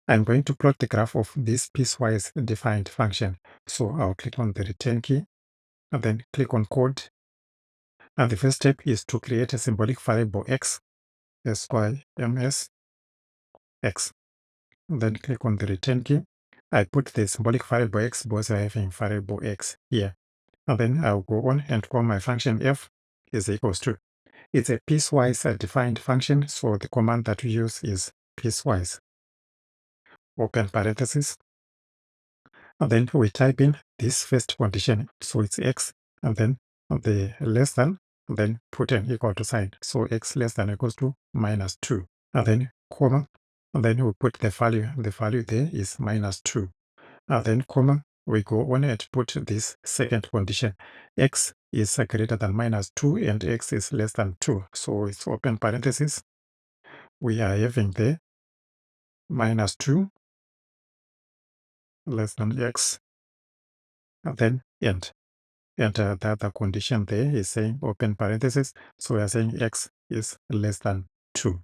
I'm going to plot the graph of this piecewise defined function. So I'll click on the return key and then click on code. And the first step is to create a symbolic variable x, syms, x. And then click on the return key. I put the symbolic variable x because I have a variable x here. And then I'll go on and call my function f is equals to. It's a piecewise defined function, so the command that we use is piecewise, open parenthesis, and then we type in this first condition, so it's x, and then the less than, and then put an equal to sign, so x less than or equals to -2, and then comma, and then we put the value there is -2, and then comma, we go on and put this second condition, x is greater than -2 and x is less than 2, so it's open parenthesis, we are having the -2 less than x, and then end. And the other condition there is saying open parenthesis, so we are saying x is less than 2.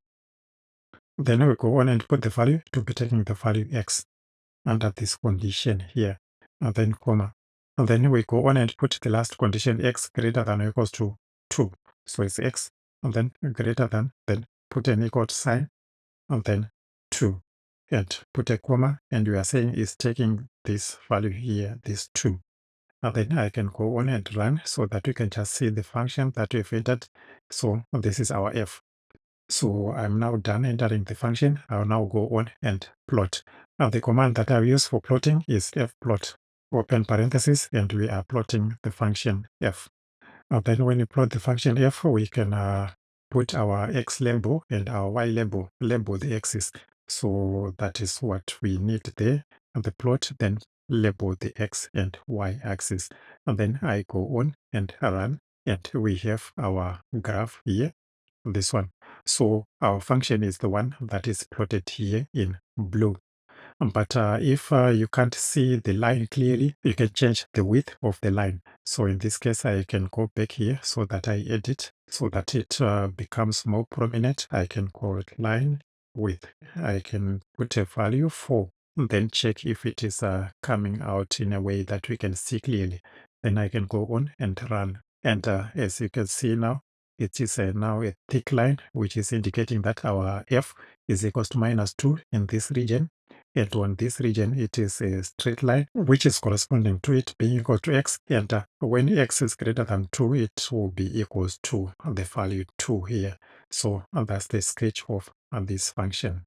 Then we go on and put the value to be taking the value x under this condition here, and then comma. And then we go on and put the last condition x greater than or equals to 2. So it's x, and then greater than, then put an equal sign, and then 2. And put a comma, and we are saying is taking this value here, this 2. And then I can go on and run so that we can just see the function that we've entered. So this is our f. So I'm now done entering the function. I'll now go on and plot. Now the command that I use for plotting is fplot, open parenthesis, and we are plotting the function f. And then when you plot the function f, we can put our x label and our y label the axis. So that is what we need there. And the plot then label the x and y axis. And then I go on and run, and we have our graph here, this one. So our function is the one that is plotted here in blue. But if you can't see the line clearly, you can change the width of the line. So in this case, I can go back here so that I edit so that it becomes more prominent. I can call it line width. I can put a value 4, then check if it is coming out in a way that we can see clearly. Then I can go on and run. And as you can see now, it is now a thick line, which is indicating that our f is equals to -2 in this region. And on this region, it is a straight line, which is corresponding to it being equal to x. And when x is greater than 2, it will be equals to the value 2 here. So that's the sketch of this function.